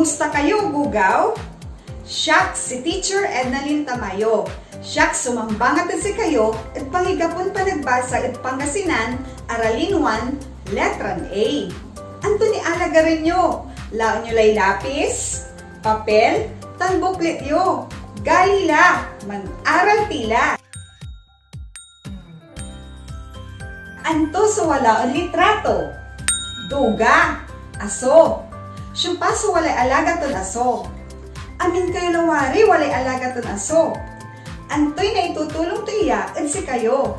Musta kayo, Gugaw? Shucks, si Teacher Ednalyn Tamayo. Shucks, sumambangat si kayo at pangigapon pa nagbasa at Pangasinan, Aralin 1, Letran A. Anto ni alaga rin nyo, laon nyo lay lapis, papel, tan buklet yo, galila, man-aral tila. Anto sa walaon litrato, duga, aso, syumpa sa walay alaga ton aso. Amin kayo lawari, walay alaga ton aso. Antoy na itutulong tiya at si kayo.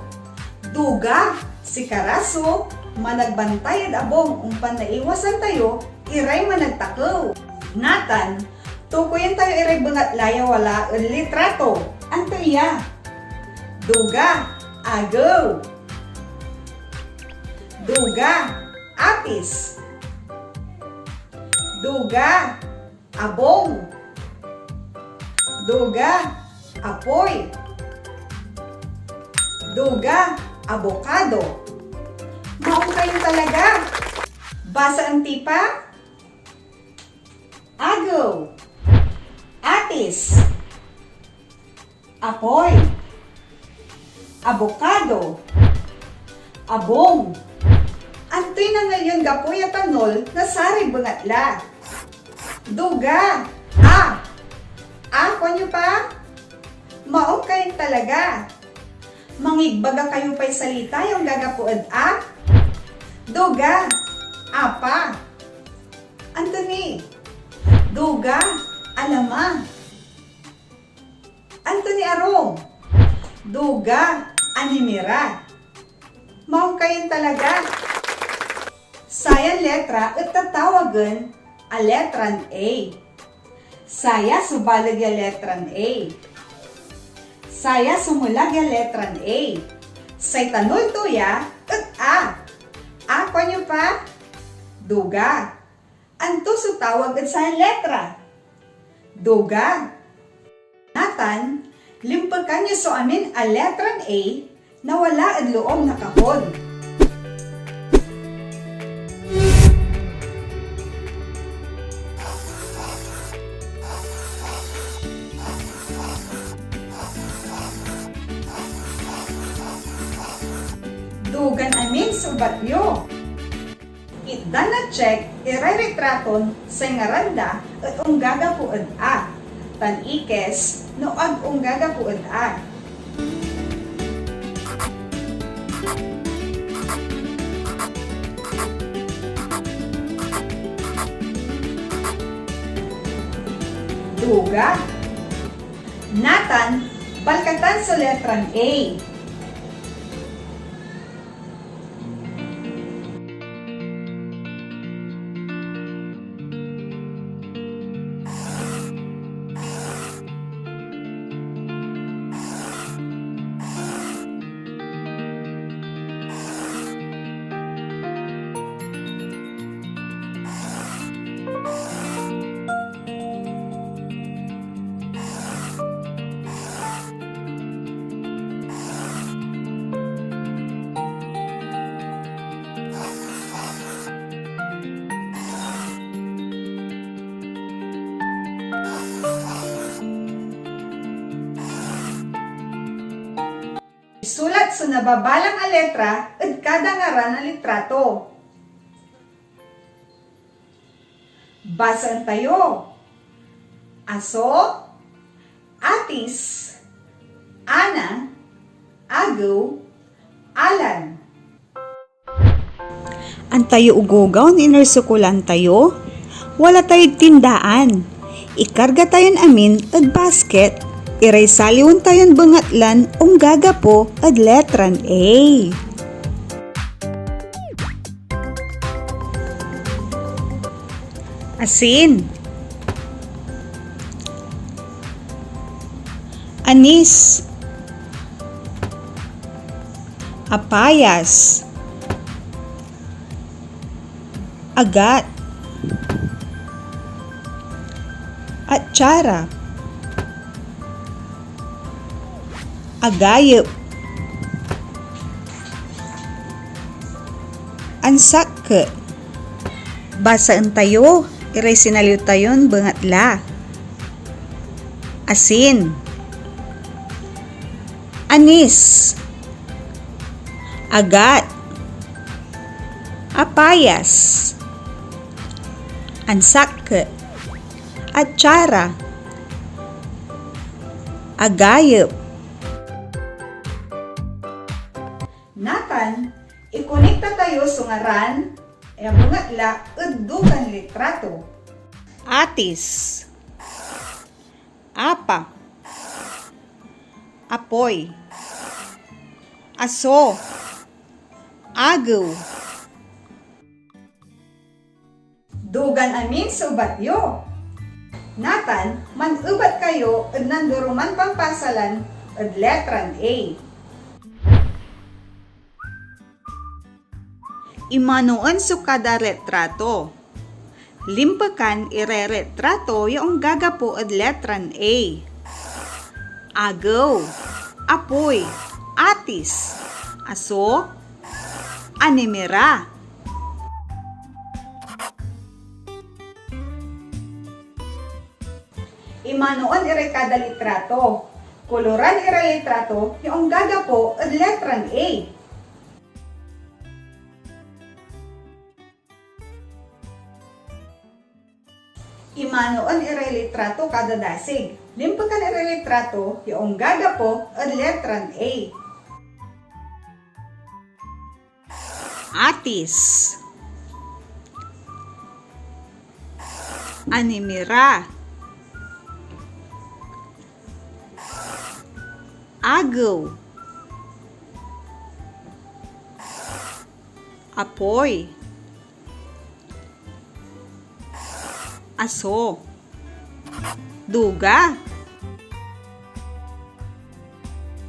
Duga, si karaso, managbantay at abong umpan na iwasan tayo, iray managtakaw. Ngatan, tukuyan tayo iray bangat laya wala at litrato. Antoya. Duga, agaw. Duga, apis. Duga, abong. Duga, apoy. Duga, abokado. Maong kayo talaga. Basa ang tipa. Agaw. Atis. Apoy. Abokado. Abong. Antoy na ngayon gapoy at anol na sari bangatla. Duga. Ako nyo pa? Maong kayo talaga. Mangigbaga kayo pa'y salita yung gagapuad Duga. Apa. Anthony. Duga. Alama. Anthony Arong. Duga. Animira. Maong kayo talaga. Saya letra at tatawagan a letran A. Saya subalag ya letran A. Saya sumulag ya letran A. Say tanol to ya at Ako nyo pa? Duga. Anto sa tawag at sa letra. Duga. Natan, limpagan nyo so amin a letran A na wala at loob na kahon. Dugan amin subat yo. Itda na check, iray-retraton sa ngaranda at unggaga puad Tan ikes, no ag unggaga puad Duga. Natan, balkatan sa letran A. Isulat sa nababalang a letra at kada ngaran na litrato. Basan tayo. Aso, atis, ana, agaw, alan. Antayo ugogaw ni inersukulan tayo. Wala tayo tindaan. Ikarga tayon amin at basket. Iray saliwan tayon bangatlan gaga po at letran A. Asin. Anis. Apayas. Agat. Atsara. Agayep. Ansak. Basaan tayo. Iray sinaliw tayon bengatla. Asin. Anis. Agat. Apayas. Ansak. Atsara. Agayep. Natan, ikonekta tayo sa ngaran, bungatla, dugang litrato. Atis. Apa. Apoy. Aso. Agaw. Dugan amin sa ubatyo. Natan, man-ubat kayo, nanduruman pampasalan, letran A. Imanuan su kada retrato. Limpakan ire-retrato yung gagapo at letran A. Agaw, apoy, atis, aso, anemera. Imanuan ire kada litrato. Koloran ire litrato, yung gagapo at letran A. Imanuan irelitrato kada dasig. Limpakan irelitrato yung gagapo at letran A. Atis, anemera, agaw, apoy, aso, duga.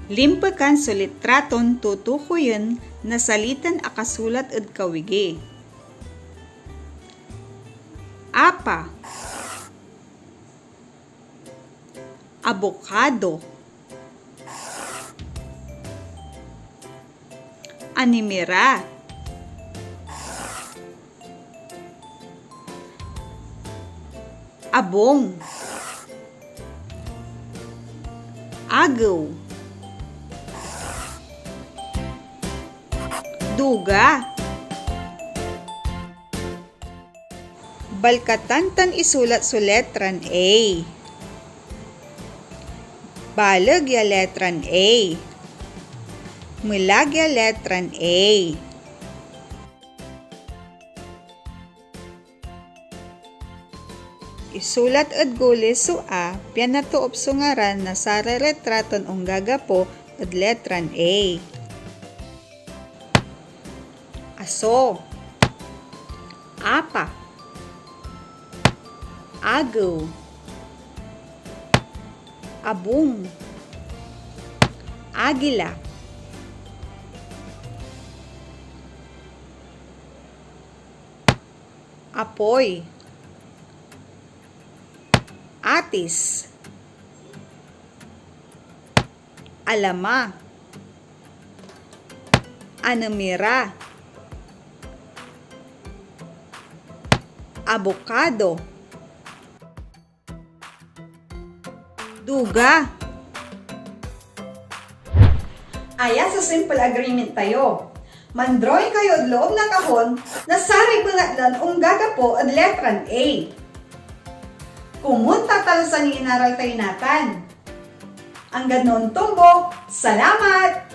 Limpakan sa litraton tutukuyin na salitan akasulat at kawigi. Apa, abokado, anemera, abong, agaw, duga. Balkatantan isulat su letran A. Balag ya letran A. Mulag ya letran A. Isulat at gulis su A, pian na tuop su ngaran na sa retraton ong gagapo at letran A. Aso, apa, agaw, abong, agila, apoy, atis, alama, anemera, abokado, duga. Aya sa simple agreement tayo. Mandrawing kayo at loob na kahon na sari pangatlan ong gagapo at letran A. Kumunta talo sa inaral tayo natan. Ang ganon tumbok, salamat!